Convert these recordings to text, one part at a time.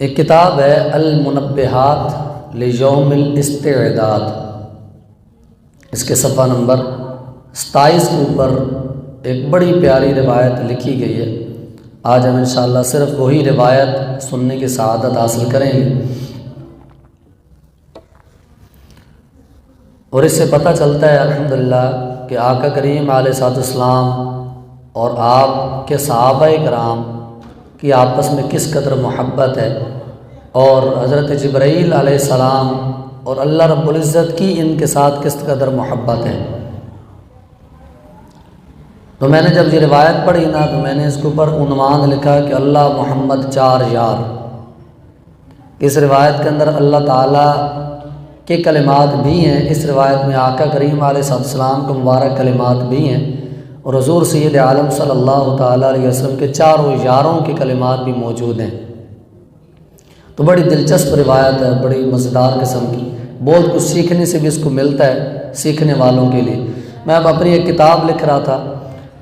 ایک کتاب ہے المنبہات لیوم الاستعداد، اس کے صفحہ نمبر 27 کے اوپر ایک بڑی پیاری روایت لکھی گئی ہے۔ آج ہم انشاءاللہ صرف وہی روایت سننے کی سعادت حاصل کریں گے، اور اس سے پتہ چلتا ہے الحمدللہ کہ آقا کریم علیہ السلام اور آپ کے صحابہ کرام کی آپس میں کس قدر محبت ہے، اور حضرت جبرائیل علیہ السلام اور اللہ رب العزت کی ان کے ساتھ کس قدر محبت ہے۔ تو میں نے جب یہ روایت پڑھی نا تو میں نے اس کے اوپر عنوان لکھا کہ اللہ محمد چار یار۔ اس روایت کے اندر اللہ تعالیٰ کے کلمات بھی ہیں، اس روایت میں آقا کریم علیہ السلام کے مبارک کلمات بھی ہیں، اور حضور سید عالم صلی اللہ تعالیٰ علیہ وسلم کے چاروں یاروں کے کلمات بھی موجود ہیں۔ تو بڑی دلچسپ روایت ہے، بڑی مزیدار قسم کی، بہت کچھ سیکھنے سے بھی اس کو ملتا ہے سیکھنے والوں کے لیے۔ میں اب اپنی ایک کتاب لکھ رہا تھا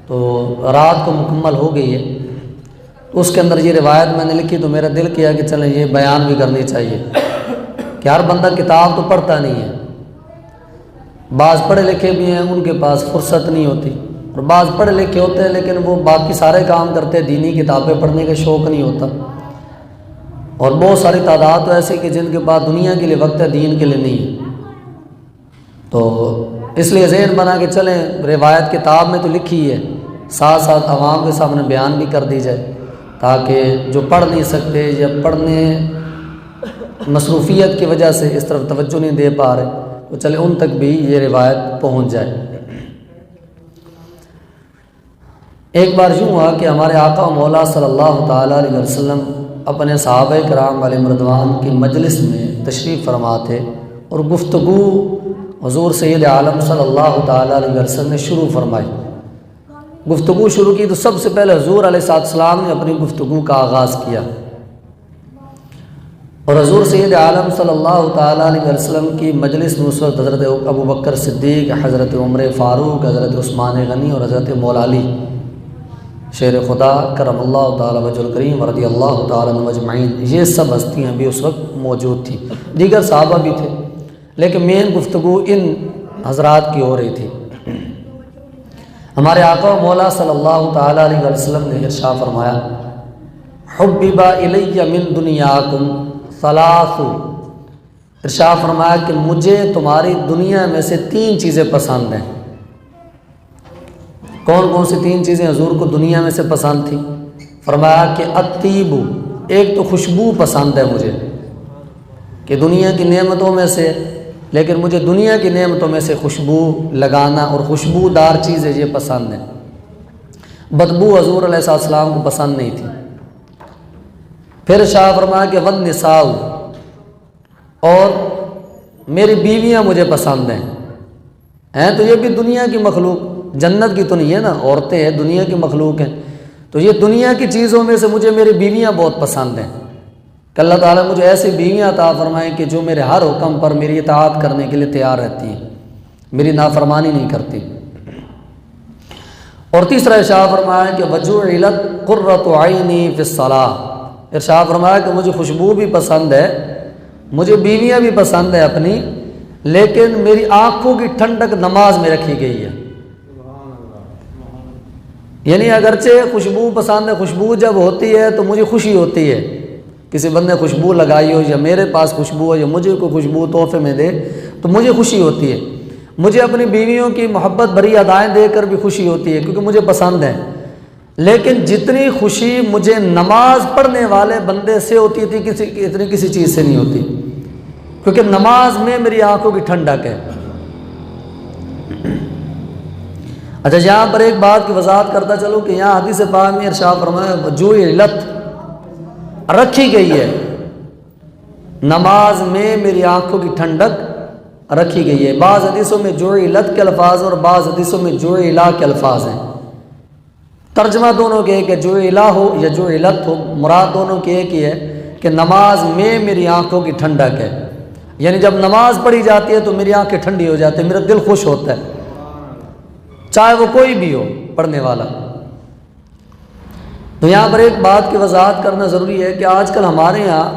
تو رات کو مکمل ہو گئی ہے، تو اس کے اندر یہ روایت میں نے لکھی تو میرا دل کیا کہ چلیں یہ بیان بھی کرنی چاہیے کہ ہر بندہ کتاب تو پڑھتا نہیں ہے، بعض پڑھے لکھے بھی ہیں ان کے پاس فرصت نہیں ہوتی، اور بعض پڑھے لکھے ہوتے ہیں لیکن وہ باقی سارے کام کرتے ہیں، دینی کتابیں پڑھنے کا شوق نہیں ہوتا، اور بہت ساری تعداد تو ایسی کہ جن کے پاس دنیا کے لیے وقت ہے، دین کے لیے نہیں ہے۔ تو اس لیے ذہن بنا کے چلیں روایت کتاب میں تو لکھی ہے، ساتھ ساتھ عوام کے سامنے بیان بھی کر دی جائے، تاکہ جو پڑھ نہیں سکتے یا پڑھنے مصروفیت کی وجہ سے اس طرف توجہ نہیں دے پا رہے تو چلے ان تک بھی یہ روایت پہنچ جائے۔ ایک بار یوں ہوا کہ ہمارے آقا و مولا صلی اللہ تعالیٰ علیہ وسلم اپنے صحابہ کرام علیہ رضوان کی مجلس میں تشریف فرما تھے، اور گفتگو حضور سید عالم صلی اللہ تعالیٰ علیہ وسلم نے شروع فرمائی۔ گفتگو شروع کی تو سب سے پہلے حضور علیہ السلام نے اپنی گفتگو کا آغاز کیا، اور حضور سید عالم صلی اللہ تعالیٰ علیہ وسلم کی مجلس میں اس وقت حضرت ابو بکر صدیق، حضرت عمر فاروق، حضرت عثمان غنی اور حضرت مولا علی شیر خدا کرم اللہ تعالیٰ وجہ الکریم رضی اللہ تعالیٰ عنہ اجمعین، یہ سب ہستیاں بھی اس وقت موجود تھیں، دیگر صحابہ بھی تھے، لیکن مین گفتگو ان حضرات کی ہو رہی تھی۔ ہمارے آقا و مولا صلی اللہ تعالیٰ علیہ وسلم نے ارشاد فرمایا، حبب الی من دنیاکم ثلاث، ارشاد فرمایا کہ مجھے تمہاری دنیا میں سے 3 چیزیں پسند ہیں۔ کون کون سی 3 چیزیں حضور کو دنیا میں سے پسند تھیں؟ فرمایا کہ الطیب، ایک تو خوشبو پسند ہے مجھے، کہ دنیا کی نعمتوں میں سے، لیکن مجھے دنیا کی نعمتوں میں سے خوشبو لگانا اور خوشبودار چیزیں یہ پسند ہیں۔ بدبو حضور علیہ السلام کو پسند نہیں تھی۔ پھر شاہ فرمایا کہ والنساء، اور میری بیویاں مجھے پسند ہیں تو یہ بھی دنیا کی مخلوق، جنت کی تو نہیں ہے نا، عورتیں ہیں دنیا کی مخلوق ہیں، تو یہ دنیا کی چیزوں میں سے مجھے میری بیویاں بہت پسند ہیں، کہ اللہ تعالیٰ مجھے ایسی بیویاں عطا فرمائیں کہ جو میرے ہر حکم پر میری اطاعت کرنے کے لیے تیار رہتی ہیں، میری نافرمانی نہیں کرتی۔ اور تیسرا ارشاد فرمایا کہ وجعلت قرۃ عینی فی الصلاۃ، ارشاد فرمایا کہ مجھے خوشبو بھی پسند ہے، مجھے بیویاں بھی پسند ہے اپنی، لیکن میری آنکھوں کی ٹھنڈک نماز میں رکھی گئی ہے۔ یعنی اگرچہ خوشبو پسند ہے، خوشبو جب ہوتی ہے تو مجھے خوشی ہوتی ہے، کسی بندے خوشبو لگائی ہو یا میرے پاس خوشبو ہو یا مجھے کوئی خوشبو تحفے میں دے تو مجھے خوشی ہوتی ہے، مجھے اپنی بیویوں کی محبت بھری ادائیں دے کر بھی خوشی ہوتی ہے کیونکہ مجھے پسند ہے، لیکن جتنی خوشی مجھے نماز پڑھنے والے بندے سے ہوتی تھی اتنی کسی چیز سے نہیں ہوتی، کیونکہ نماز میں میری آنکھوں کی ٹھنڈک ہے۔ اچھا، یہاں پر ایک بات کی وضاحت کرتا چلو کہ یہاں حدیث پاک میں ارشاد فرمایا جعلت، رکھی گئی ہے، نماز میں میری آنکھوں کی ٹھنڈک رکھی گئی ہے۔ بعض حدیثوں میں جعلت کے الفاظ اور بعض حدیثوں میں جعلا کے الفاظ ہیں، ترجمہ دونوں کے ایک ہے، جعلا ہو یا جعلت ہو، مراد دونوں کی ایک ہی ہے کہ نماز میں میری آنکھوں کی ٹھنڈک ہے، یعنی جب نماز پڑھی جاتی ہے تو میری آنکھیں ٹھنڈی ہو جاتی ہے، میرا دل خوش ہوتا ہے، چاہے وہ کوئی بھی ہو پڑھنے والا۔ تو یہاں پر ایک بات کی وضاحت کرنا ضروری ہے کہ آج کل ہمارے یہاں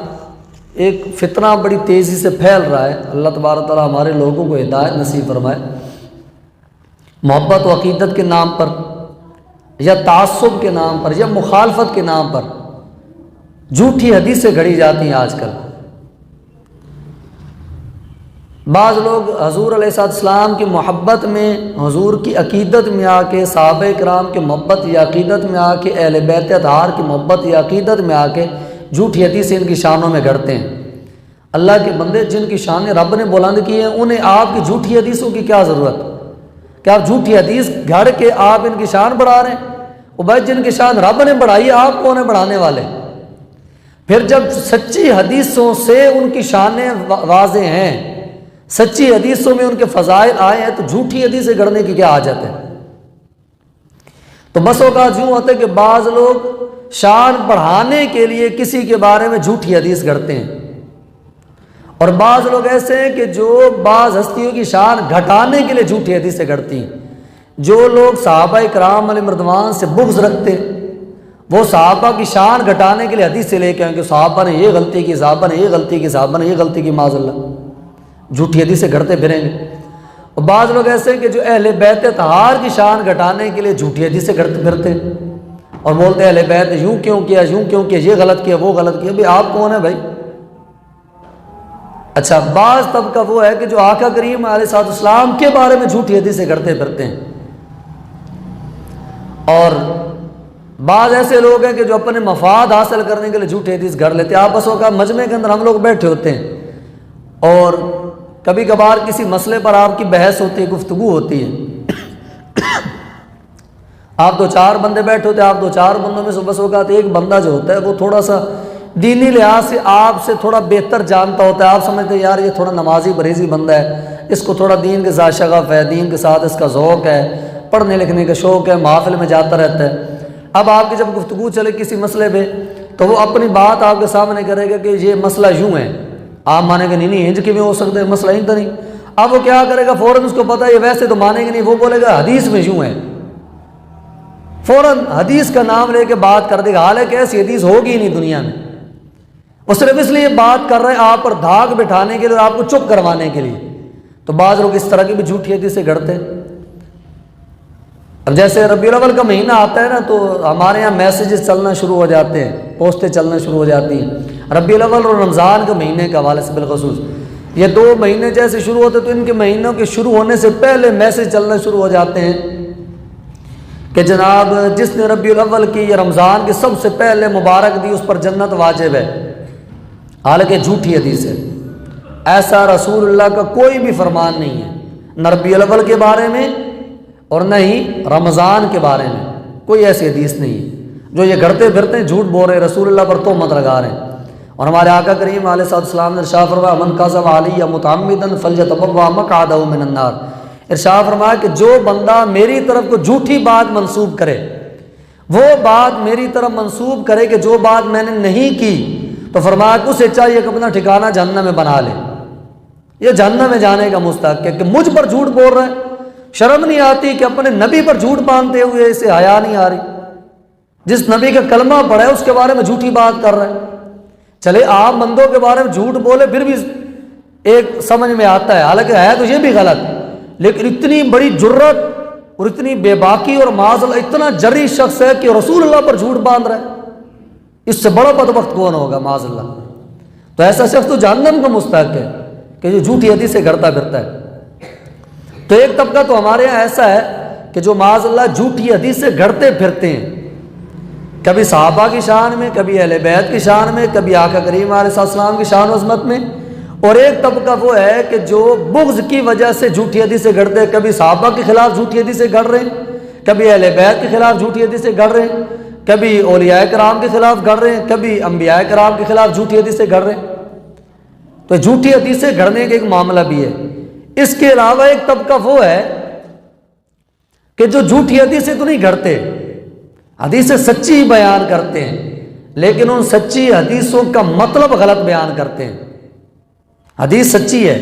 ایک فتنہ بڑی تیزی سے پھیل رہا ہے، اللہ تبارک تعالیٰ ہمارے لوگوں کو ہدایت نصیب فرمائے۔ محبت و عقیدت کے نام پر یا تعصب کے نام پر یا مخالفت کے نام پر جھوٹی حدیثیں گھڑی جاتی ہیں آج کل۔ بعض لوگ حضور علیہ السلام کی محبت میں، حضور کی عقیدت میں آ کے، صحابہ کرام کی محبت یا عقیدت میں آ کے، اہل بیت اطہار کی محبت یا عقیدت میں آ کے جھوٹی حدیثیں ان کی شانوں میں گھڑتے ہیں۔ اللہ کے بندے، جن کی شانیں رب نے بلند کی ہیں، انہیں آپ کی جھوٹی حدیثوں کی کیا ضرورت کہ آپ جھوٹی حدیث گھڑ کے آپ ان کی شان بڑھا رہے ہیں؟ وہ بھائی جن کی شان رب نے بڑھائی، آپ کون ہیں بڑھانے والے؟ پھر جب سچی حدیثوں سے ان کی شانیں واضح ہیں، سچی حدیثوں میں ان کے فضائل آئے ہیں، تو جھوٹی حدیثیں گڑھنے کی کیا حاجت ہے؟ تو بس اوقات یوں ہوتا ہے کہ بعض لوگ شان بڑھانے کے لیے کسی کے بارے میں جھوٹی حدیث گڑھتے ہیں، اور بعض لوگ ایسے ہیں کہ جو بعض ہستیوں کی شان گھٹانے کے لیے جھوٹی حدیثیں گڑھتی ہیں۔ جو لوگ صحابہ کرام علیہ رضوان سے بغض رکھتے، وہ صحابہ کی شان گھٹانے کے لیے حدیث سے لے کے آئیں کہ صحابہ نے یہ غلطی کی، صحابہ نے یہ غلطی کی، صحابہ نے یہ غلطی کی، معاذ اللہ، جھوٹی حدیث سے گھڑتے پھریں گے۔ اور بعض لوگ ایسے ہیں کہ جو اہل بیت اطہار کی شان گھٹانے کے لیے جھوٹی حدیث سے گھڑتے پھرتے اور بولتے ہیں اہل بیت نے یوں کیوں کیا، یوں کیوں کیا، یہ غلط کیا، وہ غلط کیا۔ بھئی آپ کون ہیں بھائی؟ اچھا، بعض طبقہ وہ ہے کہ جو آقا کریم علیہ السلام کے بارے میں جھوٹی حدیث سے گھڑتے پھرتے ہیں، اور بعض ایسے لوگ ہیں کہ جو اپنے مفاد حاصل کرنے کے لیے جھوٹی حدیث گھڑ لیتے ہیں۔ آپسوں کا مجمع کے اندر ہم لوگ بیٹھے ہوتے ہیں اور کبھی کبھار کسی مسئلے پر آپ کی بحث ہوتی ہے، گفتگو ہوتی ہے، آپ دو چار بندے بیٹھے ہوتے ہیں، آپ دو چار بندوں میں سے بس اوقات ایک بندہ جو ہوتا ہے وہ تھوڑا سا دینی لحاظ سے آپ سے تھوڑا بہتر جانتا ہوتا ہے۔ آپ سمجھتے ہیں یار یہ تھوڑا نمازی پرہیزی بندہ ہے، اس کو تھوڑا دین کے ساتھ شغف ہے، دین کے ساتھ اس کا ذوق ہے، پڑھنے لکھنے کا شوق ہے، محافل میں جاتا رہتا ہے۔ اب آپ کی جب گفتگو چلے کسی مسئلے پہ تو وہ اپنی بات آپ کے سامنے کرے گا کہ یہ مسئلہ یوں ہے، آپ مانیں گے نہیں انج کی میں ہو سکتا ہے، مسئلہ ہی تو نہیں۔ اب وہ کیا کرے گا، فوراً اس کو پتہ ہے یہ ویسے تو مانیں گے نہیں، وہ بولے گا حدیث میں یوں ہے، فوراً حدیث کا نام لے کے بات کر دے گا، حالانکہ ایسی حدیث ہوگی ہی نہیں دنیا میں۔ وہ صرف اس لیے بات کر رہے ہیں آپ پر دھاگ بٹھانے کے لیے اور آپ کو چپ کروانے کے لیے۔ تو بعض لوگ اس طرح کی بھی جھوٹی حدیث سے گھڑتے ہیں۔ اب جیسے ربیع الاول کا مہینہ آتا ہے نا، تو ہمارے یہاں میسیجز چلنا شروع ہو جاتے ہیں، پوسٹیں چلنا شروع ہو جاتی ہیں ربیع الاول اور رمضان کے مہینے کے حوالے سے بالخصوص۔ یہ دو مہینے جیسے شروع ہوتے تو ان کے مہینوں کے شروع ہونے سے پہلے میسیج چلنا شروع ہو جاتے ہیں کہ جناب جس نے ربیع الاول کی یا رمضان کی سب سے پہلے مبارک دی اس پر جنت واجب ہے، حالانکہ جھوٹی حدیث ہے۔ ایسا رسول اللہ کا کوئی بھی فرمان نہیں ہے، نہ ربیع الاول کے بارے میں اور نہ ہی رمضان کے بارے میں کوئی ایسی حدیث نہیں ہے۔ جو یہ گھڑتے پھرتے ہیں، جھوٹ بول رہے ہیں، رسول اللہ پر تہمت لگا رہے ہیں۔ اور ہمارے آقا کریم علیہ السلام نے ارشاد فرمایا من کذب علی متعمدا فلیتبوأ مقعدہ من النار۔ ارشاد فرمایا کہ جو بندہ میری طرف کو جھوٹی بات منسوب کرے، وہ بات میری طرف منسوب کرے کہ جو بات میں نے نہیں کی، تو فرمایا کہ اسے چاہیے کہ اپنا ٹھکانہ جہنم میں بنا لے، یہ جہنم میں جانے کا مستحق ہے۔ کہ مجھ پر جھوٹ بول رہا ہے، شرم نہیں آتی کہ اپنے نبی پر جھوٹ باندھتے ہوئے اسے حیا نہیں آ رہی؟ جس نبی کا کلمہ پڑھا ہے اس کے بارے میں جھوٹی بات کر رہا ہے۔ چلے آپ بندوں کے بارے میں جھوٹ بولے پھر بھی ایک سمجھ میں آتا ہے، حالانکہ ہے تو یہ بھی غلط، لیکن اتنی بڑی جرت اور اتنی بے باکی اور معاذ اللہ اتنا جری شخص ہے کہ رسول اللہ پر جھوٹ باندھ رہا ہے، اس سے بڑا بدبخت کون ہوگا معاذ اللہ؟ تو ایسا شخص تو جہنم کا مستحق ہے کہ جو جھوٹی حدیث سے گھڑتا پھرتا ہے۔ تو ایک طبقہ تو ہمارے یہاں ایسا ہے کہ جو معاذ اللہ جھوٹی حدیث سے گھڑتے پھرتے ہیں، کبھی صحابہ کی شان میں، کبھی اہل بیت کی شان میں، کبھی آقا کریم علیہ السلام کی شان و عظمت میں۔ اور ایک طبقہ وہ ہے کہ جو بغض کی وجہ سے جھوٹی حدیث سے گھڑتے ہیں، کبھی صحابہ کے خلاف جھوٹی حدیث سے گھڑ رہے ہیں، کبھی اہل بیت کے خلاف جھوٹی حدیث سے گھڑ رہے ہیں، کبھی اولیاء کرام کے خلاف گھڑ رہے ہیں، کبھی انبیاء کرام کے خلاف جھوٹی حدیث سے گھڑ رہے ہیں۔ تو جھوٹی حدیث سے گھڑنے کا ایک معاملہ بھی ہے۔ اس کے علاوہ ایک طبقہ وہ ہے کہ جو جھوٹی حدیث سے تو نہیں گھڑتے، حدیث سچی بیان کرتے ہیں، لیکن ان سچی حدیثوں کا مطلب غلط بیان کرتے ہیں۔ حدیث سچی ہے،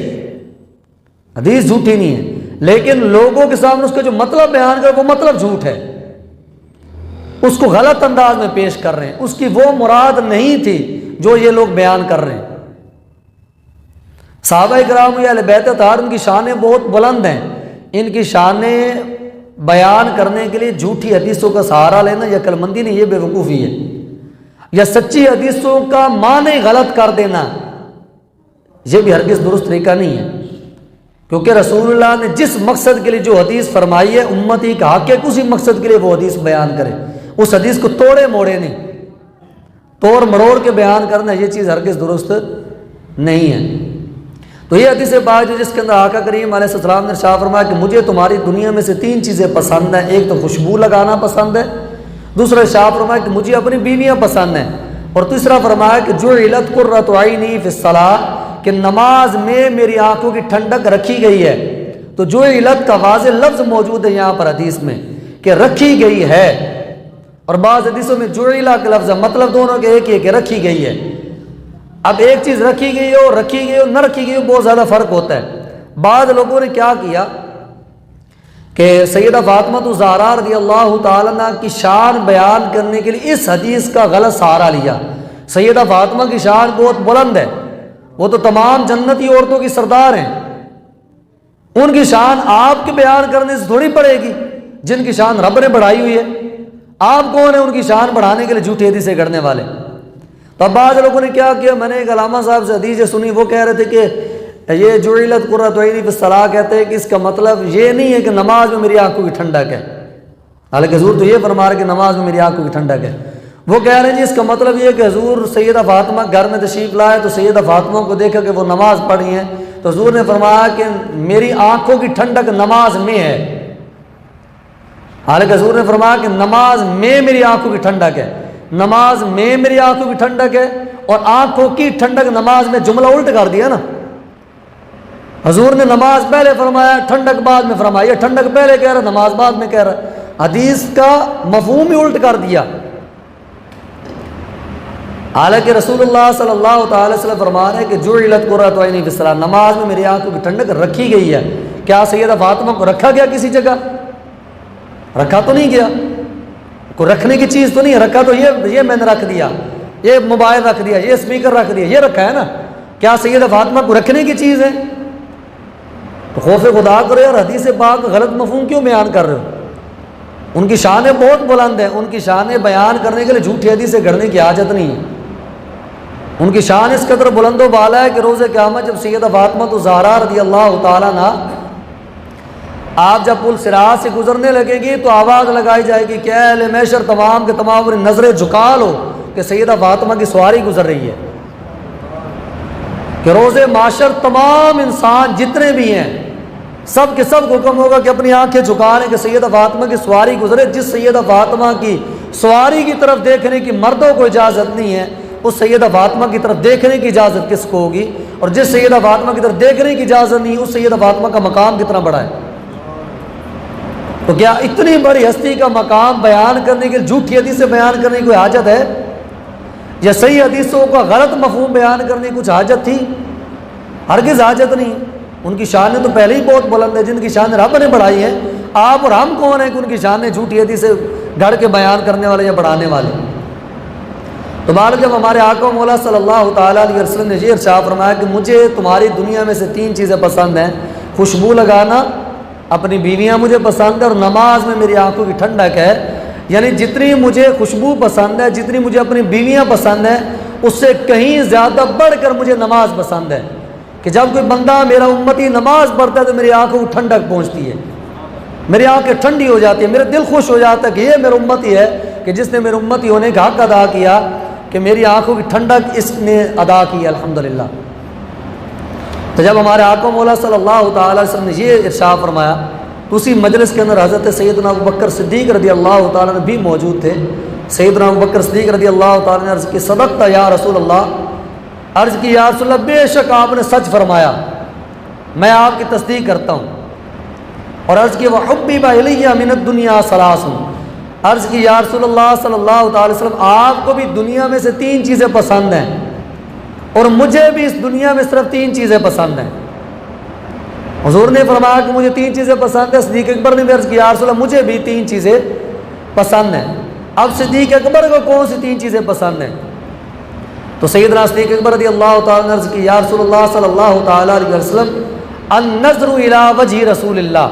حدیث جھوٹی نہیں ہے، لیکن لوگوں کے سامنے اس کا جو مطلب بیان کر وہ مطلب جھوٹ ہے، اس کو غلط انداز میں پیش کر رہے ہیں، اس کی وہ مراد نہیں تھی جو یہ لوگ بیان کر رہے ہیں۔ صحابہ کرام یا اہل بیت اطہار ان کی شانیں بہت بلند ہیں. ان کی شانیں بیان کرنے کے لیے جھوٹی حدیثوں کا سہارا لینا یا عقل مندی نہیں، یہ بے وقوفی ہے. یا سچی حدیثوں کا معنی غلط کر دینا، یہ بھی ہرگز درست طریقہ نہیں ہے. کیونکہ رسول اللہ نے جس مقصد کے لیے جو حدیث فرمائی ہے، امتی کا حق ہے کہ اسی مقصد کے لیے وہ حدیث بیان کرے. اس حدیث کو توڑے موڑے نہیں، توڑ مڑوڑ کے بیان کرنا یہ چیز ہرگز درست نہیں ہے. تو یہ حدیث پاک جو جس کے اندر آقا کریم علیہ السلام نے ارشاد فرمایا کہ مجھے تمہاری دنیا میں سے 3 چیزیں پسند ہیں. ایک تو خوشبو لگانا پسند ہے، دوسرا ارشاد فرمایا کہ مجھے اپنی بیویاں پسند ہیں، اور تیسرا فرمایا کہ جعلت قرۃ عینی فی الصلاۃ، کہ نماز میں میری آنکھوں کی ٹھنڈک رکھی گئی ہے. تو جعلت کا واضح لفظ موجود ہے یہاں پر حدیث میں کہ رکھی گئی ہے، اور بعض حدیثوں میں جعلہ کا لفظ ہے، مطلب دونوں کے ایک ہی ہے کہ رکھی گئی ہے. اب ایک چیز رکھی گئی ہو، رکھی گئی ہو، نہ رکھی گئی ہو، بہت زیادہ فرق ہوتا ہے. بعض لوگوں نے کیا کیا کہ سیدہ فاطمہ الزہرا رضی اللہ تعالیٰ عنہ کی شان بیان کرنے کے لیے اس حدیث کا غلط سہارا لیا. سیدہ فاطمہ کی شان بہت بلند ہے، وہ تو تمام جنتی عورتوں کی سردار ہیں. ان کی شان آپ کے بیان کرنے سے تھوڑی پڑے گی جن کی شان رب نے بڑھائی ہوئی ہے. آپ کون ہیں ان کی شان بڑھانے کے لیے جھوٹی حدیثیں گڑھنے والے؟ تو اب بعض لوگوں نے کیا کیا، میں نے ایک علامہ صاحب سے حدیث سنی، وہ کہہ رہے تھے کہ یہ جعلت قرۃ عینی فی الصلاۃ کہتے ہیں کہ اس کا مطلب یہ نہیں ہے کہ نماز میں میری آنکھوں کی ٹھنڈک ہے. حالانکہ حضور تو یہ فرما رہے کہ نماز میں میری آنکھوں کی ٹھنڈک ہے. وہ کہہ رہے ہیں جی اس کا مطلب یہ ہے کہ حضور سیدہ فاطمہ گھر میں تشریف لائے تو سیدہ فاطمہ کو دیکھا کہ وہ نماز پڑھی ہیں، تو حضور نے فرمایا کہ میری آنکھوں کی ٹھنڈک نماز میں ہے. حالانکہ حضور نے فرمایا کہ نماز میں میری آنکھوں کی ٹھنڈک ہے. نماز میں میری آنکھوں کی ٹھنڈک ہے اور آنکھوں کی ٹھنڈک نماز میں، جملہ الٹ کر دیا نا. حضور نے نماز پہلے فرمایا، ٹھنڈک بعد میں فرمایا. ٹھنڈک پہلے کہہ رہا، نماز بعد میں کہہ رہا. حدیث کا مفہوم ہی الٹ کر دیا. حالانکہ رسول اللہ صلی اللہ تعالی وسلم فرما رہے ہیں کہ جعلت قرۃ عینی فی الصلاۃ، نماز میں میری آنکھوں کی ٹھنڈک رکھی گئی ہے. کیا سیدہ فاطمہ کو رکھا گیا کسی جگہ؟ رکھا تو نہیں گیا، کوئی رکھنے کی چیز تو نہیں ہے. رکھا تو یہ میں نے رکھ دیا، یہ موبائل رکھ دیا، یہ اسپیکر رکھ دیا، یہ رکھا ہے نا. کیا سیدہ فاطمہ کو رکھنے کی چیز ہے؟ تو خوف خدا کرو یار، حدیث پاک غلط مفہوم کیوں بیان کر رہے ہو؟ ان کی شانیں بہت بلند ہیں، ان کی شانیں بیان کرنے کے لیے جھوٹی حدیثیں گھڑنے کی حاجت نہیں ہے. ان کی شان اس قدر بلند و بالا ہے کہ روز قیامت جب سیدہ فاطمہ الزہرا رضی اللہ تعالیٰ عنہ آپ جب پل صراط سے گزرنے لگے گی تو آواز لگائی جائے گی کہ اے اہل محشر تمام کے تمام اپنی نظریں جھکا لو کہ سیدہ فاطمہ کی سواری گزر رہی ہے. کہ روز معاشر تمام انسان جتنے بھی ہیں سب کے سب کو حکم ہوگا کہ اپنی آنکھیں جھکا لیں کہ سیدہ فاطمہ کی سواری گزرے. جس سیدہ فاطمہ کی سواری کی طرف دیکھنے کی مردوں کو اجازت نہیں ہے، اس سیدہ فاطمہ کی طرف دیکھنے کی اجازت کس کو ہوگی؟ اور جس سیدہ فاطمہ کی طرف دیکھنے کی اجازت نہیں، اس سیدہ فاطمہ کا مقام کتنا بڑا ہے. تو کیا اتنی بڑی ہستی کا مقام بیان کرنے کے لیے جھوٹی حدیثیں بیان کرنے کی کوئی حاجت ہے؟ یا صحیح حدیثوں کا غلط مفہوم بیان کرنے کی کچھ حاجت تھی؟ ہرگز حاجت نہیں. ان کی شانیں تو پہلے ہی بہت بلند ہے، جن کی شانیں رب نے بڑھائی ہیں. آپ اور ہم کون ہیں کہ ان کی شانیں جھوٹی حدیثیں گھڑ کے بیان کرنے والے یا بڑھانے والے؟ تو بار جب ہمارے آقا و مولا صلی اللہ تعالیٰ علیہ وسلم نے یہ ارشاد فرمایا کہ مجھے تمہاری دنیا میں سے 3 چیزیں پسند ہیں، خوشبو لگانا، اپنی بیویاں مجھے پسند ہے، اور نماز میں میری آنکھوں کی ٹھنڈک ہے. یعنی جتنی مجھے خوشبو پسند ہے، جتنی مجھے اپنی بیویاں پسند ہیں، اس سے کہیں زیادہ بڑھ کر مجھے نماز پسند ہے. کہ جب کوئی بندہ میرا امتی نماز پڑھتا ہے تو میری آنکھوں کو ٹھنڈک پہنچتی ہے، میری آنکھیں ٹھنڈی ہو جاتی ہے، میرا دل خوش ہو جاتا ہے کہ یہ میرا امتی ہے کہ جس نے میرے امتی ہونے کا حق ادا کیا، کہ میری آنکھوں کی ٹھنڈک اس نے ادا کی الحمدللہ. تو جب ہمارے آقا مولا صلی اللہ تعالیٰ وسلم نے یہ ارشاد فرمایا تو اسی مجلس کے اندر حضرت سیدنا ابوبکر صدیق رضی اللہ تعالیٰ نے بھی موجود تھے. سیدنا ابوبکر صدیق رضی اللہ تعالیٰ نے عرض کی صدقت یا رسول اللہ، عرض کی یا رسول اللہ بے شک آپ نے سچ فرمایا، میں آپ کی تصدیق کرتا ہوں. اور عرض کی وحبب الیہ من الدنیا ثلاث، عرض کی یا رسول اللہ صلی اللہ تعالی وسلم آپ کو بھی دنیا میں سے 3 چیزیں پسند ہیں اور مجھے بھی اس دنیا میں صرف 3 چیزیں پسند ہیں. حضور نے فرمایا کہ مجھے 3 چیزیں پسند ہیں. صدیق اکبر نے بھی عرض کی یا رسول اللہ مجھے بھی 3 چیزیں پسند ہیں. اب صدیق اکبر کو کون سی 3 چیزیں پسند ہیں؟ تو سیدنا صدیق اکبر رضی اللہ تعالیٰ نے عرض کی یا رسول اللہ صلی اللہ تعالیٰ علیہ وسلم النظر الی وجہ رسول اللہ،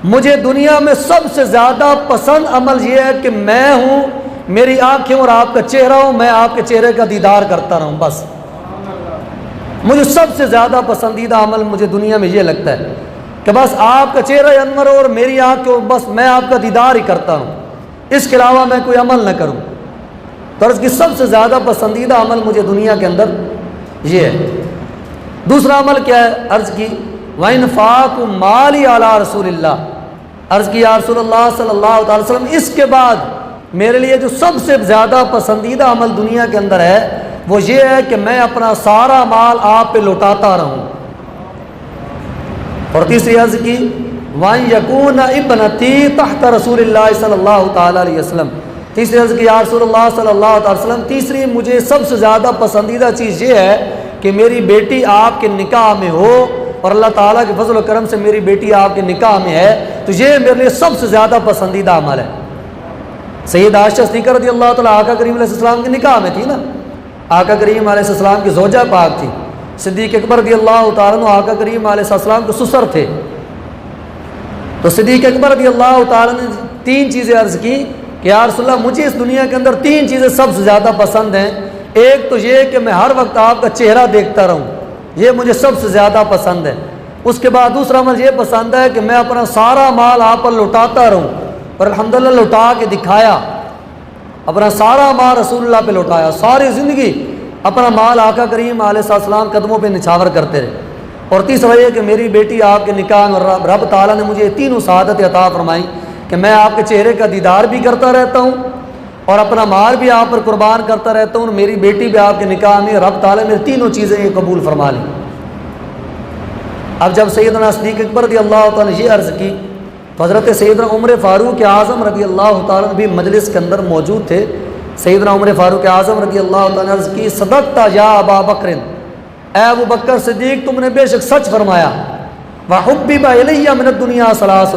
مجھے دنیا میں سب سے زیادہ پسند عمل یہ ہے کہ میں ہوں، میری آنکھیں اور آپ کا چہرہ ہوں، میں آپ کے چہرے کا دیدار کرتا رہوں، بس مجھے سب سے زیادہ پسندیدہ عمل مجھے دنیا میں یہ لگتا ہے کہ بس آپ کا چہرہ انور اور میری آنکھ ہو، بس میں آپ کا دیدار ہی کرتا ہوں، اس کے علاوہ میں کوئی عمل نہ کروں۔ تو عرض کی سب سے زیادہ پسندیدہ عمل مجھے دنیا کے اندر یہ ہے۔ دوسرا عمل کیا ہے؟ عرض کی وَإِنْفَاقُ مَالِي عَلَىٰ رسول اللہ، عرض کی یا رسول اللہ صلی اللہ علیہ وسلم اس کے بعد میرے لیے جو سب سے زیادہ پسندیدہ عمل دنیا کے اندر ہے وہ یہ ہے کہ میں اپنا سارا مال آپ پہ لوٹاتا رہوں۔ اور تیسری عرض کی وَأَنْ يَكُونَ ابْنَتِي تحت رسول اللہ صلی اللہ تعالیٰ علیہ وسلم، تیسری عرض کی یا رسول اللہ صلی اللہ علیہ وسلم تیسری مجھے سب سے زیادہ پسندیدہ چیز یہ ہے کہ میری بیٹی آپ کے نکاح میں ہو، اور اللہ تعالیٰ کے فضل و کرم سے میری بیٹی آپ کے نکاح میں ہے، تو یہ میرے لیے سب سے زیادہ پسندیدہ عمل ہے۔ سید عائشہ صدیقہ رضی اللہ تعالیٰ آقا کریم علیہ السلام کے نکاح میں تھی نا، آقا کریم علیہ السلام کی زوجہ پاک تھی۔ صدیق اکبر رضی اللہ تعالیٰ عنہ آقا کریم علیہ السلام کے سسر تھے۔ تو صدیق اکبر رضی اللہ تعالیٰ نے تین چیزیں عرض کی کہ یا رسول اللہ مجھے اس دنیا کے اندر تین چیزیں سب سے زیادہ پسند ہیں، ایک تو یہ کہ میں ہر وقت آپ کا چہرہ دیکھتا رہوں، یہ مجھے سب سے زیادہ پسند ہے۔ اس کے بعد دوسرا عمل یہ پسند ہے کہ میں اپنا سارا مال آپ پر لوٹاتا رہوں، اور الحمدللہ لوٹا کے دکھایا، اپنا سارا مال رسول اللہ پہ لوٹایا، ساری زندگی اپنا مال آقا کریم علیہ السلام قدموں پہ نچھاور کرتے رہے۔ اور تیسرا یہ کہ میری بیٹی آپ کے نکاح میں رب تعالیٰ نے مجھے تینوں سعادت عطا فرمائی کہ میں آپ کے چہرے کا دیدار بھی کرتا رہتا ہوں اور اپنا مال بھی آپ پر قربان کرتا رہتا ہوں، اور میری بیٹی بھی آپ کے نکاح میں رب تعالیٰ نے تینوں چیزیں قبول فرما لیں۔ اب جب سیدنا صدیق اکبر رضی اللہ تعالیٰ نے یہ عرض کی تو حضرت سیدنا عمر فاروق اعظم رضی اللہ تعالیٰ بھی مجلس کے اندر موجود تھے۔ سیدنا عمر فاروق اعظم رضی اللہ تعالیٰ نے عرض کی صدقت یا ابا بکر، اے ابو بکر صدیق تم نے بے شک سچ فرمایا، وحبب الی من الدنیا ثلاث،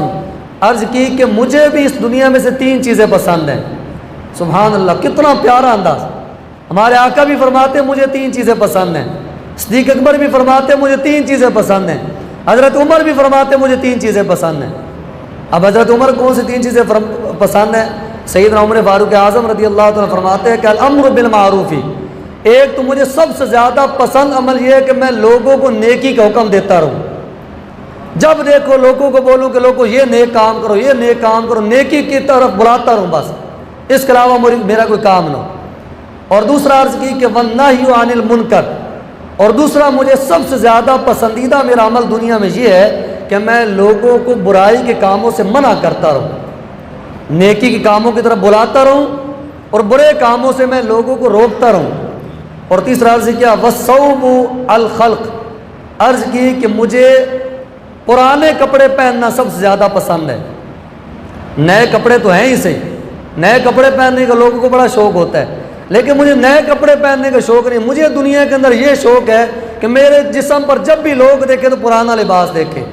عرض کی کہ مجھے بھی اس دنیا میں سے تین چیزیں پسند ہیں۔ سبحان اللہ، کتنا پیارا انداز۔ ہمارے آقا بھی فرماتے مجھے تین چیزیں پسند ہیں، صدیق اکبر بھی فرماتے مجھے تین چیزیں پسند ہیں، حضرت عمر بھی فرماتے مجھے تین چیزیں پسند ہیں۔ اب حضرت عمر کون سی تین چیزیں پسند ہیں؟ سیدنا عمر فاروق اعظم رضی اللہ تعالیٰ فرماتے ہیں کہ الامر بالمعروف، ایک تو مجھے سب سے زیادہ پسند عمل یہ ہے کہ میں لوگوں کو نیکی کا حکم دیتا رہوں، جب دیکھو لوگوں کو بولوں کہ لوگوں یہ نیک کام کرو، یہ نیک کام کرو، نیکی کی طرف بلاتا رہوں، بس اس کے علاوہ میرا کوئی کام نہ ہو۔ اور دوسرا عرض کی کہ والنہی عن المنکر، اور دوسرا مجھے سب سے زیادہ پسندیدہ میرا عمل دنیا میں یہ ہے کہ میں لوگوں کو برائی کے کاموں سے منع کرتا رہوں، نیکی کے کاموں کی طرف بلاتا رہوں اور برے کاموں سے میں لوگوں کو روکتا رہوں۔ اور تیسرا عرض کیا والصوم الخلق، عرض کی کہ مجھے پرانے کپڑے پہننا سب سے زیادہ پسند ہے۔ نئے کپڑے تو ہیں ہی صحیح، نئے کپڑے پہننے کا لوگوں کو بڑا شوق ہوتا ہے، لیکن مجھے نئے کپڑے پہننے کا شوق نہیں، مجھے دنیا کے اندر یہ شوق ہے کہ میرے جسم پر جب بھی لوگ دیکھیں تو پرانا لباس دیکھیں۔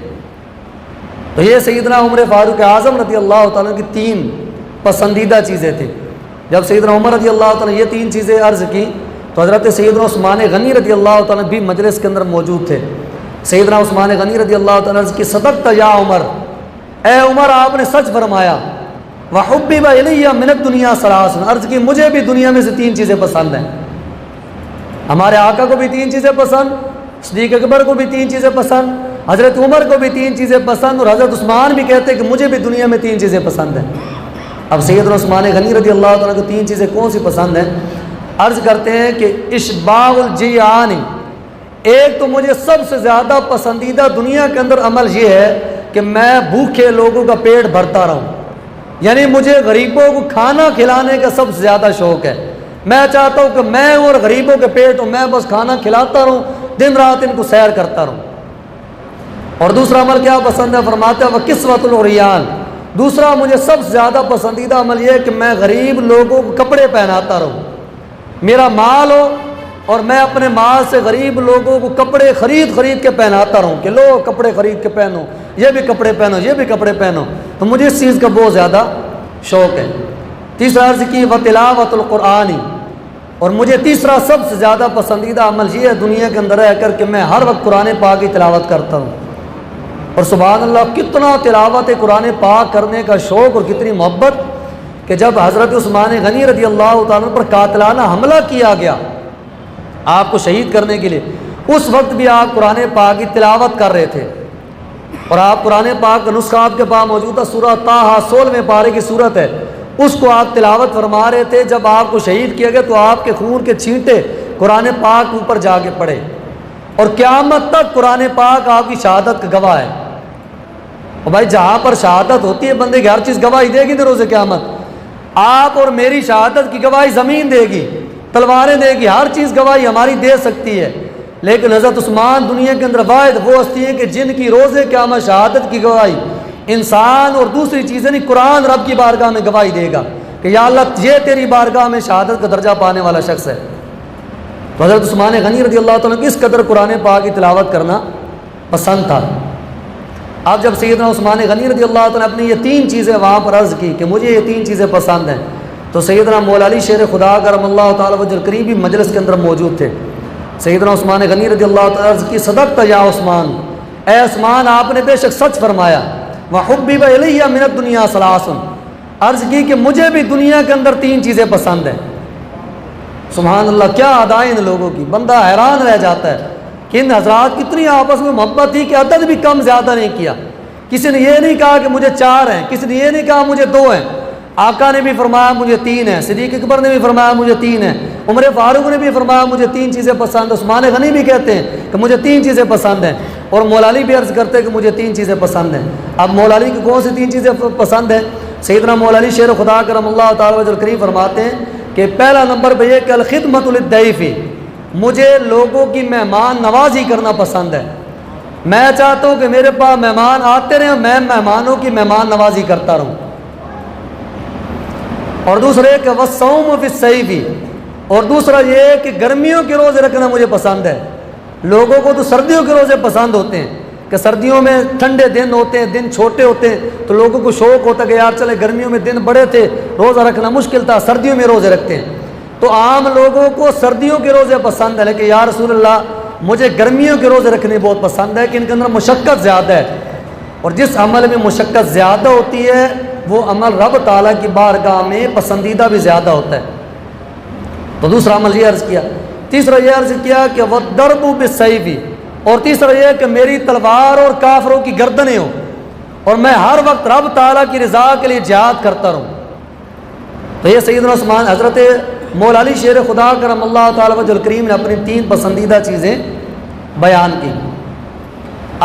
تو یہ سیدنا عمر فاروق اعظم رضی اللہ تعالیٰ کی تین پسندیدہ چیزیں تھیں۔ جب سیدنا عمر رضی اللہ تعالیٰ نے یہ تین چیزیں عرض کی تو حضرت سیدنا عثمان غنی رضی اللہ تعالیٰ بھی مجلس کے اندر موجود تھے۔ سیدنا عثمان غنی رضی اللہ تعالیٰ نے عرض کی صدقت یا عمر، اے عمر آپ نے سچ فرمایا، وحبب الی من الدنیا ثلاث، عرض کی مجھے بھی دنیا میں سے تین چیزیں پسند ہیں۔ ہمارے آقا کو بھی تین چیزیں پسند، صدیق اکبر کو بھی تین چیزیں پسند، حضرت عمر کو بھی تین چیزیں پسند، اور حضرت عثمان بھی کہتے ہیں کہ مجھے بھی دنیا میں تین چیزیں پسند ہیں۔ اب سیدنا عثمان غنی رضی اللہ تعالیٰ کو تین چیزیں کون سی پسند ہیں؟ عرض کرتے ہیں کہ اشباع الجیعان، ایک تو مجھے سب سے زیادہ پسندیدہ دنیا کے اندر عمل یہ ہے کہ میں بھوکے لوگوں کا پیٹ بھرتا رہوں، یعنی مجھے غریبوں کو کھانا کھلانے کا سب سے زیادہ شوق ہے۔ میں چاہتا ہوں کہ میں اور غریبوں کے پیٹ ہوں، میں بس کھانا کھلاتا رہوں، دن رات ان کو سیر کرتا رہوں۔ اور دوسرا عمل کیا پسند ہے؟ فرماتے ہیں وکسوۃ العریان، دوسرا مجھے سب سے زیادہ پسندیدہ عمل یہ ہے کہ میں غریب لوگوں کو کپڑے پہناتا رہوں، میرا مال ہو اور میں اپنے مال سے غریب لوگوں کو کپڑے خرید کے پہناتا رہوں کہ لو کپڑے خرید کے پہنو، یہ بھی کپڑے پہنو، یہ بھی کپڑے پہنو، تو مجھے اس چیز کا بہت زیادہ شوق ہے۔ تیسرا عرض کی وتلاوت القرآن، اور مجھے تیسرا سب سے زیادہ پسندیدہ عمل یہ ہے دنیا کے اندر رہ کر کہ میں ہر وقت قرآن پاک کی تلاوت کرتا ہوں. اور سبحان اللہ کتنا تلاوت قرآن پاک کرنے کا شوق اور کتنی محبت کہ جب حضرت عثمان غنی رضی اللہ تعالیٰ پر قاتلانہ حملہ کیا گیا آپ کو شہید کرنے کے لیے، اس وقت بھی آپ قرآن پاک کی تلاوت کر رہے تھے. اور آپ قرآن پاک کا نسخہ آپ کے پاس موجود ہے، سورہ طٰہٰ 16ویں پارے کی صورت ہے، اس کو آپ تلاوت فرما رہے تھے. جب آپ کو شہید کیا گیا تو آپ کے خون کے چھینٹے قرآن پاک اوپر جا کے پڑے، اور قیامت تک قرآن پاک آپ کی شہادت کا گواہ ہے. اور بھائی جہاں پر شہادت ہوتی ہے بندے کی ہر چیز گواہی دے گی نا روز قیامت. آپ اور میری شہادت کی گواہی زمین دے گی، تلواریں دے گی، ہر چیز گواہی ہماری دے سکتی ہے. لیکن حضرت عثمان دنیا کے اندر واحد وہ ہستی ہے کہ جن کی روز قیامت شہادت کی گواہی انسان اور دوسری چیزیں نہیں، قرآن رب کی بارگاہ میں گواہی دے گا کہ یا اللہ یہ تیری بارگاہ میں شہادت کا درجہ پانے والا شخص ہے. تو حضرت عثمان غنی رضی اللہ تعالیٰ کو اس قدر قرآن پاک کی تلاوت کرنا پسند تھا. اب جب سیدنا عثمان غنی رضی اللہ تعالیٰ نے اپنی یہ 3 چیزیں وہاں پر عرض کی کہ مجھے یہ 3 چیزیں پسند ہیں، تو سیدنا مولا علی شیر خدا کرم اللہ تعالیٰ وجہ الکریم بھی مجلس کے اندر موجود تھے. سیدنا عثمان غنی رضی اللہ تعالیٰ عرض کی صدقت یا عثمان، اے عثمان آپ نے بے شک سچ فرمایا. وحبب الی من الدنیا ثلاث، عرض کی کہ مجھے بھی دنیا کے اندر 3 چیزیں پسند ہیں. سبحان اللہ، کیا ادائیں ان لوگوں کی، بندہ حیران رہ جاتا ہے کہ ان حضرات کتنی آپس میں محبت تھی کہ عدد بھی کم زیادہ نہیں کیا. کسی نے یہ نہیں کہا کہ مجھے 4 ہیں، کسی نے یہ نہیں کہا مجھے 2 ہیں. آقا نے بھی فرمایا مجھے 3 ہیں، صدیق اکبر نے بھی فرمایا مجھے 3 ہیں، عمر فاروق نے بھی فرمایا مجھے 3 چیزیں پسند. عثمان غنی بھی کہتے ہیں کہ مجھے 3 چیزیں پسند ہیں، اور مولا علی بھی عرض کرتے ہیں کہ مجھے 3 چیزیں پسند ہیں. اب مولا علی کی کون سی 3 چیزیں پسند ہیں؟ سیدنا مولا علی شیر خدا کرم اللہ تعالیٰ وجہ الکریم فرماتے ہیں کہ پہلا نمبر پہ یہ کہ الخدمت للضیف، مجھے لوگوں کی مہمان نوازی کرنا پسند ہے. میں چاہتا ہوں کہ میرے پاس مہمان آتے رہیں، میں مہمانوں کی مہمان نوازی کرتا رہوں. اور دوسرے کہ والصوم فی الصیف، اور دوسرا یہ کہ گرمیوں کے روزے رکھنا مجھے پسند ہے. لوگوں کو تو سردیوں کے روزے پسند ہوتے ہیں کہ سردیوں میں ٹھنڈے دن ہوتے ہیں، دن چھوٹے ہوتے ہیں، تو لوگوں کو شوق ہوتا ہے کہ یار چلے گرمیوں میں دن بڑے تھے، روزہ رکھنا مشکل تھا، سردیوں میں روزے رکھتے ہیں. تو عام لوگوں کو سردیوں کے روزے پسند ہے، لیکن یا رسول اللہ مجھے گرمیوں کے روزے رکھنے بہت پسند ہے کہ ان کے اندر مشقت زیادہ ہے، اور جس عمل میں مشقت زیادہ ہوتی ہے وہ عمل رب تعالیٰ کی بارگاہ میں پسندیدہ بھی زیادہ ہوتا ہے. تو دوسرا عمل یہ عرض کیا. تیسرا یہ عرض کیا کہ والضرب بالسیف، اور تیسرا یہ کہ میری تلوار اور کافروں کی گردنیں ہوں، اور میں ہر وقت رب تعالیٰ کی رضا کے لیے جہاد کرتا رہوں. تو یہ سیدنا عثمان حضرت مولا علی شیر خدا کرم اللہ تعالیٰ وجہ الکریم نے اپنی 3 پسندیدہ چیزیں بیان کی.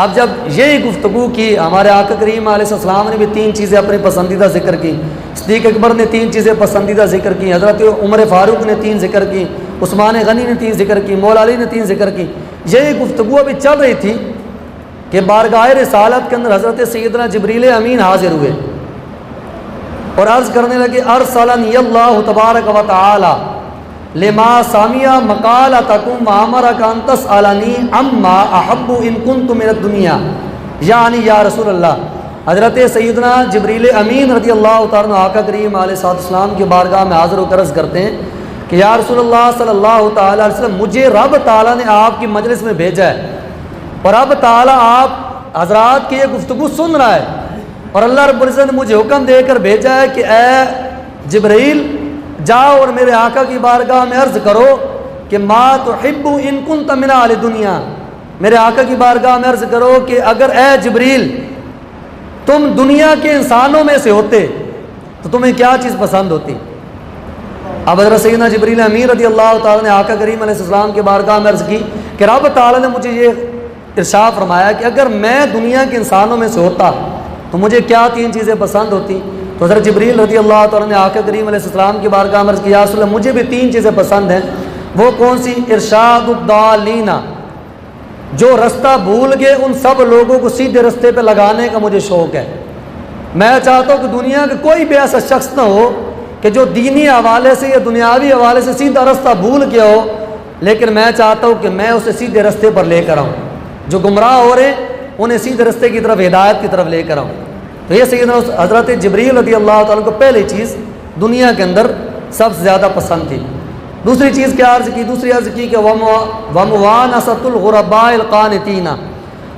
اب جب یہی گفتگو کی، ہمارے آقا کریم علیہ السلام نے بھی 3 چیزیں اپنی پسندیدہ ذکر کی، صدیق اکبر نے 3 چیزیں پسندیدہ ذکر کی، حضرت عمر فاروق نے 3 ذکر کی، عثمان غنی نے 3 ذکر کی، مولا علی نے 3 ذکر کی. یہی گفتگو ابھی چل رہی تھی کہ بارگاہ رسالت کے اندر حضرت سیدنا جبریل امین حاضر ہوئے اور عرض کرنے لگے ارسلنی اللہ تبارک و تعالی لما سامع مقالتکم وامرک ان تسألنی عما احب ان کنت من الدنیا، یعنی یا رسول اللہ. حضرت سیدنا جبریل امین رضی اللہ تعالیٰ عنہ آقا کریم علیہ السلام کی بارگاہ میں حاضر و کر عرض کرتے ہیں کہ یا رسول اللہ صلی اللہ تعالیٰ علیہ وسلم، مجھے رب تعالیٰ نے آپ کی مجلس میں بھیجا ہے، اور رب تعالیٰ آپ حضرات کی یہ گفتگو سن رہا ہے، اور اللہ رب العزت نے مجھے حکم دے کر بھیجا ہے کہ اے جبریل جاؤ اور میرے آقا کی بارگاہ میں عرض کرو کہ ما تحب ان کنت من اہل دنیا، میرے آقا کی بارگاہ میں عرض کرو کہ اگر اے جبریل تم دنیا کے انسانوں میں سے ہوتے تو تمہیں کیا چیز پسند ہوتی. اب حضرت سیدنا جبریل امین رضی اللہ تعالیٰ نے آقا کریم علیہ السلام کی بارگاہ میں عرض کی کہ رب تعالیٰ نے مجھے یہ ارشاد فرمایا کہ اگر میں دنیا کے انسانوں میں سے ہوتا تو مجھے کیا 3 چیزیں پسند ہوتی. تو حضرت جبریل رضی اللہ تعالیٰ نے آقا کریم علیہ السلام کی بارگاہ میں عرض کیا یا رسول اللہ مجھے بھی 3 چیزیں پسند ہیں. وہ کون سی؟ ارشاد الضالین، جو رستہ بھول گئے ان سب لوگوں کو سیدھے رستے پہ لگانے کا مجھے شوق ہے. میں چاہتا ہوں کہ دنیا کا کوئی بھی ایسا شخص نہ ہو کہ جو دینی حوالے سے یا دنیاوی حوالے سے سیدھا رستہ بھول گیا ہو، لیکن میں چاہتا ہوں کہ میں اسے سیدھے رستے پر لے کر آؤں. جو گمراہ ہو رہے ہیں انہیں سیدھے رستے کی طرف، ہدایت کی طرف لے کر آؤں. تو یہ سیدنا حضرت جبریل رضی اللہ تعالیٰ کو پہلی چیز دنیا کے اندر سب سے زیادہ پسند تھی. دوسری چیز کیا عرض کی؟ دوسری عرض کی کہ وَمُوَانَسَةُ الْغُرَبَاءِ الْقَانِتِينَ،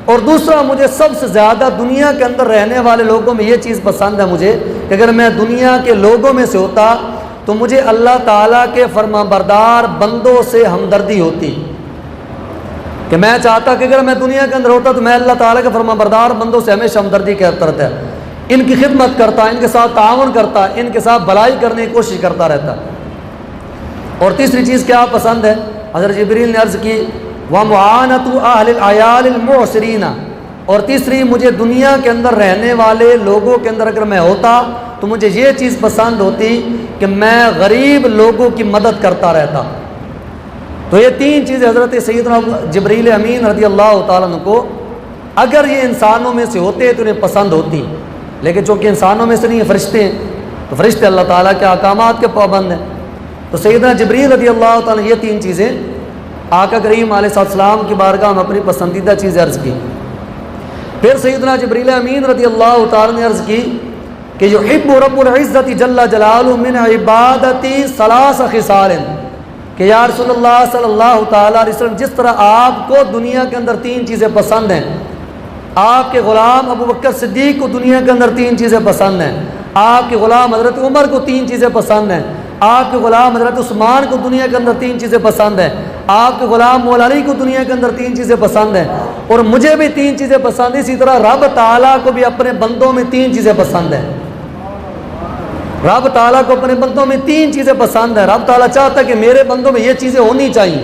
اور دوسرا مجھے سب سے زیادہ دنیا کے اندر رہنے والے لوگوں میں یہ چیز پسند ہے مجھے کہ اگر میں دنیا کے لوگوں میں سے ہوتا تو مجھے اللہ تعالیٰ کے فرما بردار بندوں سے ہمدردی ہوتی، کہ میں چاہتا کہ اگر میں دنیا کے اندر ہوتا تو میں اللہ تعالیٰ کے فرما بردار بندوں سے ہمیشہ ہمدردی کرتا رہتا، ان کی خدمت کرتا، ان کے ساتھ تعاون کرتا، ان کے ساتھ بھلائی کرنے کی کوشش کرتا رہتا۔ اور تیسری چیز کیا پسند ہے؟ حضرت جبریل نے عرض کی وَمُعَانَةُ أَهْلِ الْعَيَالِ الْمُعْسِرِينَ، اور تیسری مجھے دنیا کے اندر رہنے والے لوگوں کے اندر اگر میں ہوتا تو مجھے یہ چیز پسند ہوتی کہ میں غریب لوگوں کی مدد کرتا رہتا۔ تو یہ تین چیزیں حضرت سیدنا جبریل امین رضی اللہ تعالیٰ عنہ کو اگر یہ انسانوں میں سے ہوتے تو انہیں پسند ہوتی، لیکن چونکہ انسانوں میں سے نہیں، فرشتے ہیں، تو فرشتے اللہ تعالیٰ کے احکامات کے پابند ہیں، تو سیدنا جبریل رضی اللہ تعالیٰ نے یہ تین چیزیں آقا کریم علیہ السلام کی بارگاہ میں اپنی پسندیدہ چیزیں عرض کی۔ پھر سیدنا جبریل امین رضی اللہ تعالیٰ نے عرض کی کہ یحب رب العزت جل جلالہ من عبادتی ثلاث خصال، کہ یا رسول اللہ صلی اللہ تعالیٰ علیہ وسلم جس طرح آپ کو دنیا کے اندر تین چیزیں پسند ہیں، آپ کے غلام ابو بکر صدیق کو دنیا کے اندر تین چیزیں پسند ہیں، آپ کے غلام حضرت عمر کو تین چیزیں پسند ہیں، آپ کے غلام حضرت عثمان کو دنیا کے اندر تین چیزیں پسند ہیں، آپ کے غلام مولا علی کو دنیا کے اندر تین چیزیں پسند ہیں، اور مجھے بھی تین چیزیں پسند ہیں، اسی طرح رب تعالیٰ کو بھی اپنے بندوں میں تین چیزیں پسند ہیں۔ رب تعالیٰ کو اپنے بندوں میں تین چیزیں پسند ہیں۔ رب تعالیٰ چاہتا ہے کہ میرے بندوں میں یہ چیزیں ہونی چاہیے۔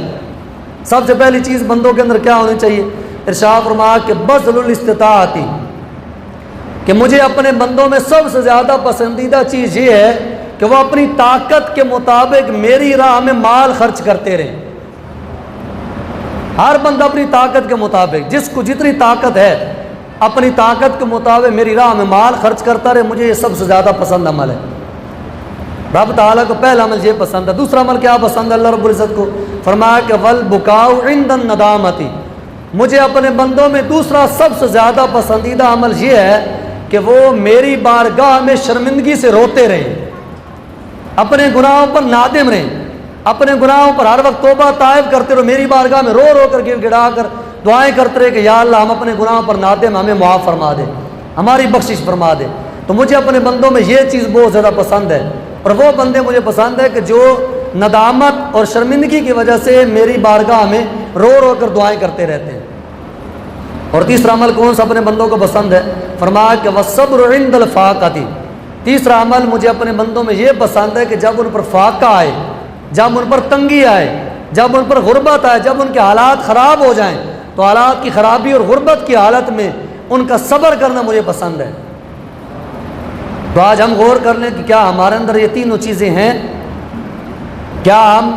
سب سے پہلی چیز بندوں کے اندر کیا ہونی چاہیے؟ ارشاد فرمایا کہ بذل الاستطاعت، کہ مجھے اپنے بندوں میں سب سے زیادہ پسندیدہ چیز یہ ہے کہ وہ اپنی طاقت کے مطابق میری راہ میں مال خرچ کرتے رہیں۔ ہر بندہ اپنی طاقت کے مطابق، جس کو جتنی طاقت ہے اپنی طاقت کے مطابق میری راہ میں مال خرچ کرتا رہے، مجھے یہ سب سے زیادہ پسند عمل ہے۔ رب تعالیٰ کو پہلا عمل یہ پسند ہے۔ دوسرا عمل کیا پسند ہے اللہ رب العزت کو؟ فرمایا کہ والبکاء عند الندامۃ، مجھے اپنے بندوں میں دوسرا سب سے زیادہ پسندیدہ عمل یہ ہے کہ وہ میری بارگاہ میں شرمندگی سے روتے رہیں، اپنے گناہوں پر نادم رہیں، اپنے گناہوں پر ہر وقت توبہ طائب کرتے رہو، میری بارگاہ میں رو رو کر گڑ گڑا کر دعائیں کرتے رہے کہ یا اللہ ہم اپنے گناہوں پر نادم، ہمیں معاف فرما دے، ہماری بخشش فرما دے۔ تو مجھے اپنے بندوں میں یہ چیز بہت زیادہ پسند ہے، اور وہ بندے مجھے پسند ہے کہ جو ندامت اور شرمندگی کی وجہ سے میری بارگاہ میں رو رو کر دعائیں کرتے رہتے ہیں۔ اور تیسرا عمل کون سا اپنے بندوں کو پسند ہے؟ فرمایا کہ والصبر عند الفاقۃ، تیسرا عمل مجھے اپنے بندوں میں یہ پسند ہے کہ جب ان پر فاقہ آئے، جب ان پر تنگی آئے، جب ان پر غربت آئے، جب ان کے حالات خراب ہو جائیں تو حالات کی خرابی اور غربت کی حالت میں ان کا صبر کرنا مجھے پسند ہے۔ تو آج ہم غور کر لیں کہ کیا ہمارے اندر یہ تینوں چیزیں ہیں؟ کیا ہم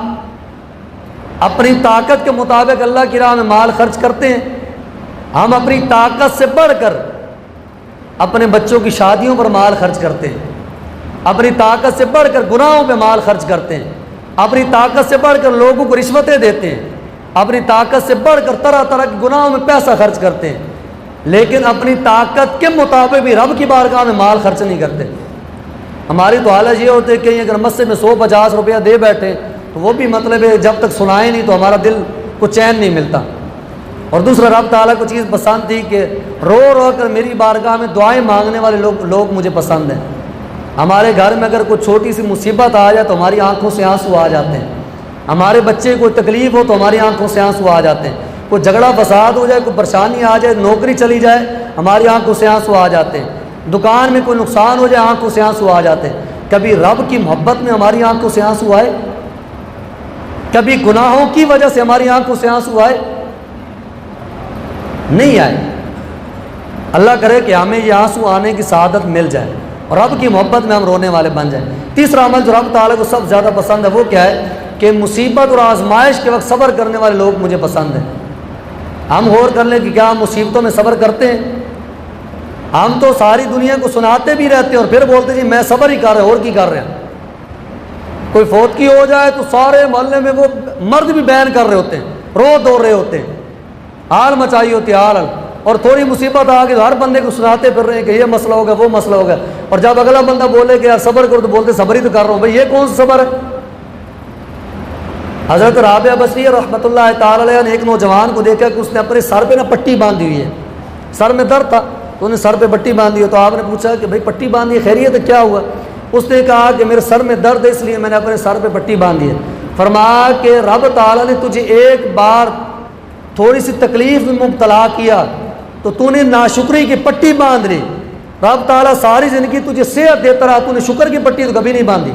اپنی طاقت کے مطابق اللہ کی راہ میں مال خرچ کرتے ہیں؟ ہم اپنی طاقت سے بڑھ کر اپنے بچوں کی شادیوں پر مال خرچ کرتے ہیں، اپنی طاقت سے بڑھ کر گناہوں پہ مال خرچ کرتے ہیں، اپنی طاقت سے بڑھ کر لوگوں کو رشوتیں دیتے ہیں، اپنی طاقت سے بڑھ کر طرح طرح کے گناہوں میں پیسہ خرچ کرتے ہیں، لیکن اپنی طاقت کے مطابق بھی رب کی بارگاہ میں مال خرچ نہیں کرتے۔ ہماری تو حالت یہ ہوتی ہے کہ اگر مسجد میں 150 روپیہ دے بیٹھے تو وہ بھی مطلب ہے جب تک سنائے نہیں تو ہمارا دل کو چین نہیں ملتا۔ اور دوسرا رب تعالیٰ کو چیز پسند تھی کہ رو رو کر میری بارگاہ میں دعائیں مانگنے والے لوگ مجھے پسند ہیں۔ ہمارے گھر میں اگر کوئی چھوٹی سی مصیبت آ جائے تو ہماری آنکھوں سے آنسو آ جاتے ہیں، ہمارے بچے کو تکلیف ہو تو ہماری آنکھوں سے آنسو آ جاتے ہیں، کوئی جھگڑا فساد ہو جائے، کوئی پریشانی آ جائے، نوکری چلی جائے، ہماری آنکھوں سے آنسو آ جاتے ہیں، دکان میں کوئی نقصان ہو جائے آنکھوں سے آنسو آ جاتے ہیں۔ کبھی رب کی محبت میں ہماری آنکھوں سے آنسو آئے؟ کبھی گناہوں کی وجہ سے ہماری آنکھوں سے آنسو آئے؟ نہیں آئے۔ اللہ کرے کہ ہمیں یہ آنسو آنے کی سعادت مل جائے اور رب کی محبت میں ہم رونے والے بن جائیں۔ تیسرا عمل جو رب تعالیٰ کو سب زیادہ پسند ہے وہ کیا ہے کہ مصیبت اور آزمائش کے وقت صبر کرنے والے لوگ مجھے پسند ہیں۔ ہم غور کر لیں کہ کیا ہم مصیبتوں میں صبر کرتے ہیں؟ ہم تو ساری دنیا کو سناتے بھی رہتے ہیں اور پھر بولتے جی میں صبر ہی کر رہے اور کی کر رہے ہیں۔ کوئی فوتگی ہو جائے تو سارے محلے میں وہ مرد بھی بیان کر رہے ہوتے ہیں، رو دو رہے ہوتے ہیں، حال مچائی ہوتی ہے حال، اور تھوڑی مصیبت آ گئی تو ہر بندے کو سناتے پھر رہے ہیں کہ یہ مسئلہ ہوگا وہ مسئلہ ہوگا، اور جب اگلا بندہ بولے کہ یار صبر کرو تو بولتے صبر ہی تو کر رہا ہوں۔ بھائی یہ کون سا صبر ہے؟ حضرت رابعہ بصری رحمۃ اللہ تعالی علیہ نے ایک نوجوان کو دیکھا کہ اس نے اپنے سر پہ نا پٹی باندھی ہوئی ہے، سر میں درد تھا تو انہیں سر پہ پٹی باندھی ہو، تو آپ نے پوچھا کہ بھائی پٹی باندھی خیریت ہے کیا ہوا؟ اس نے کہا کہ میرے سر میں درد ہے اس لیے میں نے اپنے سر پہ پٹی باندھی ہے۔ فرمایا کہ رب تعالیٰ نے تجھے ایک بار تھوڑی سی تکلیف میں مبتلا کیا تو تو نے ناشکری کی پٹی باندھ لی، رب تعالیٰ ساری زندگی تجھے صحت دیتا رہا، تو نے شکر کی پٹی تو کبھی نہیں باندھی۔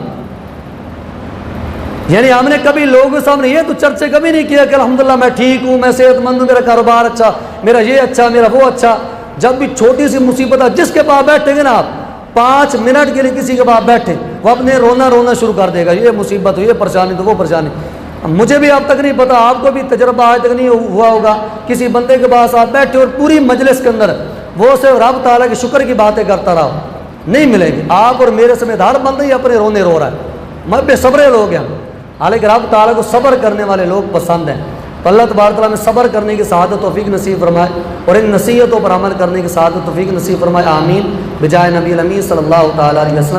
یعنی ہم نے کبھی لوگوں کے سامنے یہ تو چرچے کبھی نہیں کیا کہ الحمدللہ میں ٹھیک ہوں، میں صحت مند ہوں، میرا کاروبار اچھا، میرا یہ اچھا، میرا وہ اچھا۔ جب بھی چھوٹی سی مصیبت ہے، جس کے پاس بیٹھے گے نا آپ 5 منٹ کے لیے کسی کے پاس بیٹھے، وہ اپنے رونا شروع کر دے گا، یہ مصیبت ہو، یہ پریشانی تو وہ پریشانی۔ مجھے بھی اب تک نہیں پتا، آپ کو بھی تجربہ آج تک نہیں ہوا ہوگا، کسی بندے کے پاس آپ بیٹھے اور پوری مجلس کے اندر وہ صرف رب تعالیٰ کے شکر کی باتیں کرتا رہا، نہیں ملے گی۔ آپ اور میرے سمیت ہر بندہ ہی اپنے رونے رو رہا ہے، میں بے صبرے لوگ ہیں، حالانکہ رب تعالیٰ کو صبر کرنے والے لوگ پسند ہیں۔ تو اللہ تبارک تعالیٰ میں صبر کرنے کی سعادت توفیق نصیب فرمائے اور ان نصیحتوں پر عمل کرنے کی سعادت توفیق نصیب فرمائے، آمین، بجائے نبی الامین صلی اللہ تعالیٰ علیہ وسلم۔